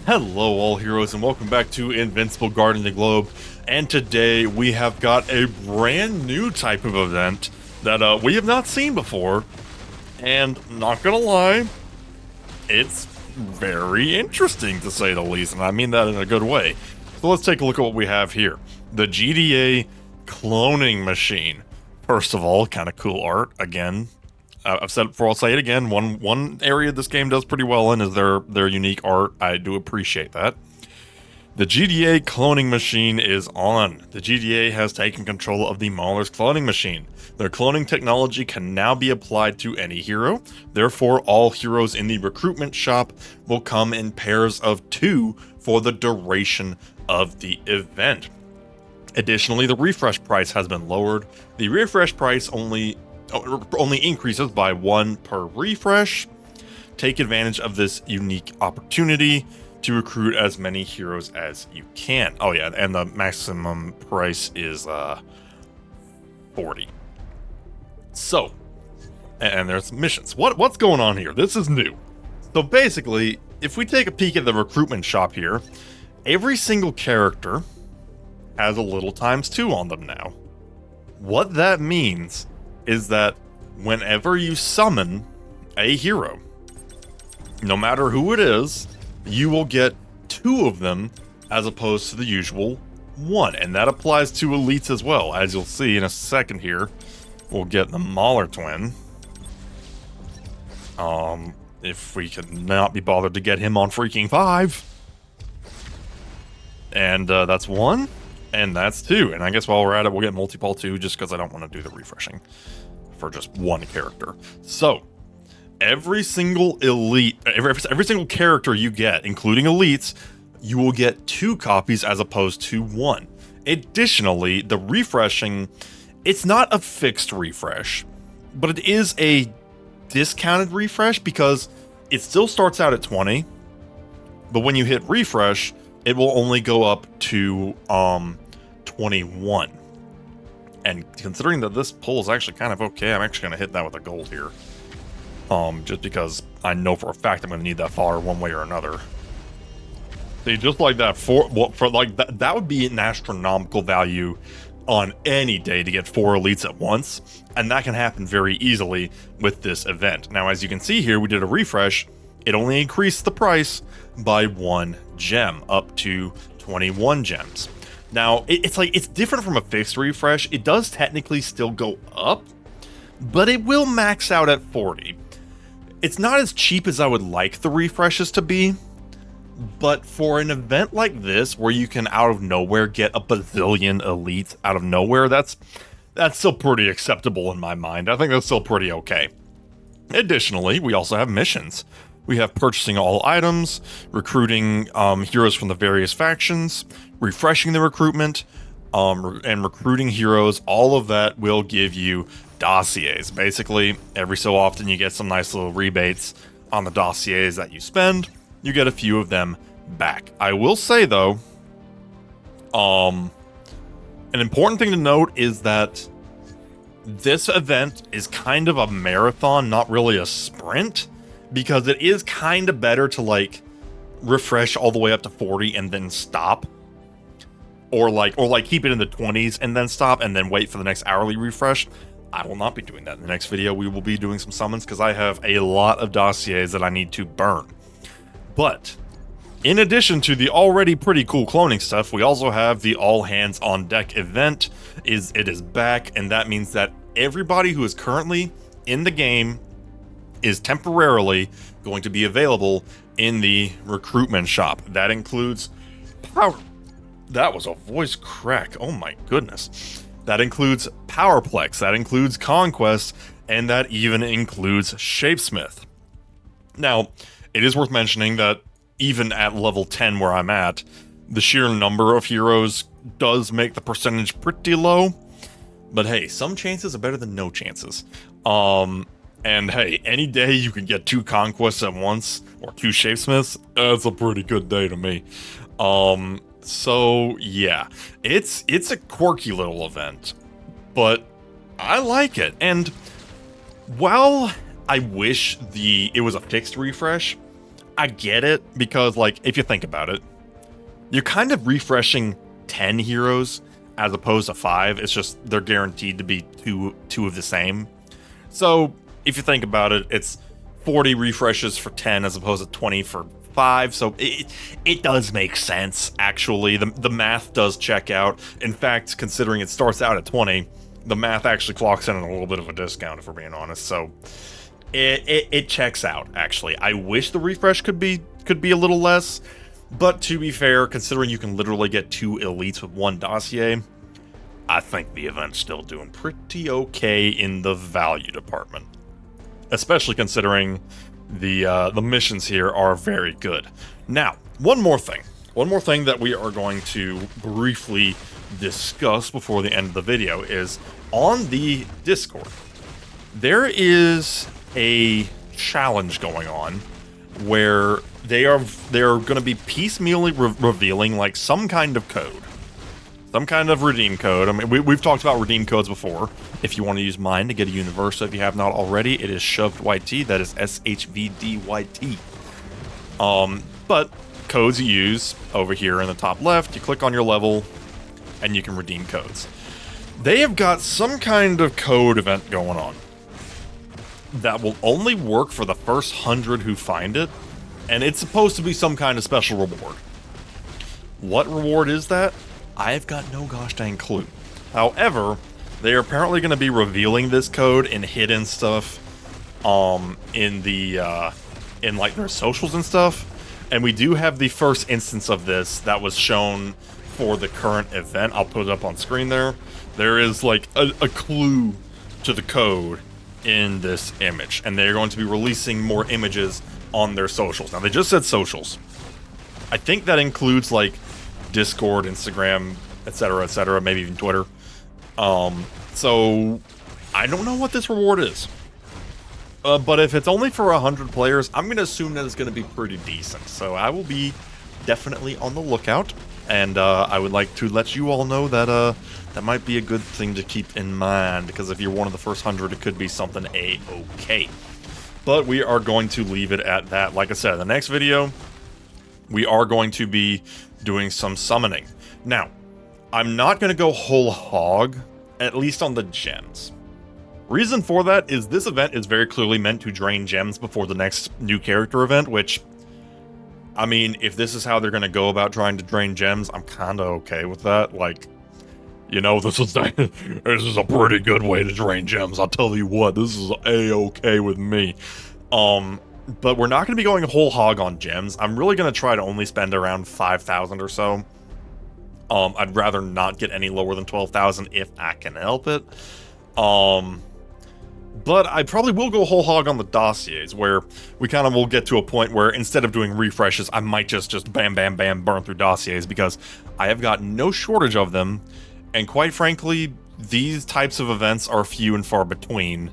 Hello all heroes and welcome back to Invincible Guarding the Globe, and today we have got a brand new type of event that we have not seen before, and not gonna lie, it's very interesting to say the least, and I mean that in a good way. So let's take a look at what we have here. The GDA cloning machine. First of all, kind of cool art, again. I've said it before, I'll say it again. One area this game does pretty well in is their unique art. I do appreciate that. The GDA cloning machine is on. The GDA has taken control of the Mauler's cloning machine. Their cloning technology can now be applied to any hero. Therefore, all heroes in the recruitment shop will come in pairs of 2 for the duration of the event. Additionally, the refresh price has been lowered. The refresh price only increases by 1 per refresh. Take advantage of this unique opportunity to recruit as many heroes as you can. Oh yeah, and the maximum price is 40. So, and there's missions. What's going on here? This is new. So basically, if we take a peek at the recruitment shop here, every single character has a little ×2 on them now. What that means is that whenever you summon a hero, no matter who it is, you will get 2 of them as opposed to the usual 1. And that applies to elites as well. As you'll see in a second here, we'll get the Mauler twin. If we could not be bothered to get him on freaking 5. And that's 1. And that's 2. And I guess while we're at it, we'll get multi-ball 2 just because I don't want to do the refreshing for just 1 character. So, every single elite, every single character you get, including elites, you will get 2 copies as opposed to 1. Additionally, the refreshing, it's not a fixed refresh, but it is a discounted refresh because it still starts out at 20, but when you hit refresh, it will only go up to 21. And considering that this pull is actually kind of okay, I'm actually going to hit that with a gold here. Just because I know for a fact I'm going to need that fodder one way or another. See, just like that, for like that would be an astronomical value on any day to get 4 elites at once, and that can happen very easily with this event. Now, as you can see here, we did a refresh. It only increased the price by 1 gem, up to 21 gems. Now, it's different from a fixed refresh. It does technically still go up, but it will max out at 40. It's not as cheap as I would like the refreshes to be, but for an event like this, where you can out of nowhere get a bazillion elites out of nowhere, that's still pretty acceptable in my mind. I think that's still pretty okay. Additionally, we also have missions. We have purchasing all items, recruiting heroes from the various factions, refreshing the recruitment, and recruiting heroes. All of that will give you dossiers. Basically, every so often you get some nice little rebates on the dossiers that you spend. You get a few of them back. I will say, though, an important thing to note is that this event is kind of a marathon, not really a sprint, because it is kind of better to, like, refresh all the way up to 40 and then stop. Or keep it in the 20s and then stop and then wait for the next hourly refresh. I will not be doing that. In the next video, we will be doing some summons because I have a lot of dossiers that I need to burn. But in addition to the already pretty cool cloning stuff, we also have the all hands on deck event. It is back, and that means that everybody who is currently in the game is temporarily going to be available in the recruitment shop. That includes power. That was a voice crack. Oh my goodness. That includes Powerplex, that includes Conquest, and that even includes Shapesmith. Now, it is worth mentioning that even at level 10 where I'm at, the sheer number of heroes does make the percentage pretty low. But hey, some chances are better than no chances. And hey, any day you can get 2 Conquests at once, or 2 Shapesmiths, that's a pretty good day to me. So yeah, it's a quirky little event, but I like it. And while I wish it was a fixed refresh, I get it, because, like, if you think about it, you're kind of refreshing 10 heroes as opposed to 5. It's just they're guaranteed to be two of the same. So if you think about it, it's 40 refreshes for 10 as opposed to 20 for 5. So it does make sense, actually. The math does check out. In fact, considering it starts out at 20, the math actually clocks in at a little bit of a discount, if we're being honest. So it checks out, actually. I wish the refresh could be a little less, but to be fair, considering you can literally get 2 elites with 1 dossier, I think the event's still doing pretty okay in the value department. Especially considering the missions here are very good. Now, one more thing that we are going to briefly discuss before the end of the video is, on the Discord, there is a challenge going on where they're going to be piecemeally revealing like some kind of code. Some kind of redeem code. I mean, we've talked about redeem codes before. If you want to use mine to get a Universa, if you have not already, it is ShovedYT. That is SHVDYT. But codes you use over here in the top left, you click on your level, and you can redeem codes. They have got some kind of code event going on that will only work for the first 100 who find it, and it's supposed to be some kind of special reward. What reward is that? I've got no gosh dang clue. However, they are apparently going to be revealing this code in hidden stuff, in like their socials and stuff. And we do have the first instance of this that was shown for the current event. I'll put it up on screen there. There is like a clue to the code in this image, and they're going to be releasing more images on their socials. Now, they just said socials. I think that includes like Discord, Instagram, etc., maybe even Twitter. So I don't know what this reward is. But if it's only for 100 players, I'm going to assume that it's going to be pretty decent. So I will be definitely on the lookout, and I would like to let you all know that that might be a good thing to keep in mind, because if you're one of the first 100, it could be something a-okay. But we are going to leave it at that. Like I said, in the next video, we are going to be doing some summoning. Now, I'm not going to go whole hog, at least on the gems. Reason for that is this event is very clearly meant to drain gems before the next new character event, which, I mean, if this is how they're going to go about trying to drain gems, I'm kind of okay with that. Like, you know, this is a pretty good way to drain gems. I'll tell you what, this is a-okay with me. But we're not going to be going whole hog on gems. I'm really going to try to only spend around 5,000 or so. I'd rather not get any lower than 12,000 if I can help it. But I probably will go whole hog on the dossiers, where we kind of will get to a point where instead of doing refreshes, I might just bam, bam, bam, burn through dossiers, because I have got no shortage of them. And quite frankly, these types of events are few and far between.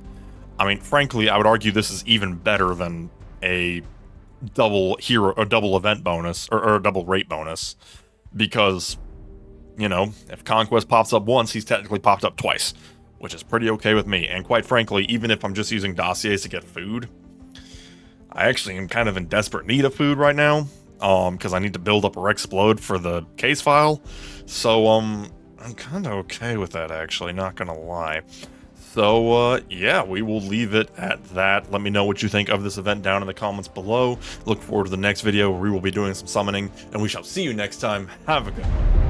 I mean, frankly, I would argue this is even better than a double hero or double event bonus or a double rate bonus, because, you know, if Conquest pops up once, he's technically popped up twice, which is pretty okay with me. And quite frankly, even if I'm just using dossiers to get food, I actually am kind of in desperate need of food right now, because I need to build up or explode for the case file. So I'm kind of okay with that, actually, not gonna lie. So, yeah, we will leave it at that. Let me know what you think of this event down in the comments below. Look forward to the next video where we will be doing some summoning, and we shall see you next time. Have a good one.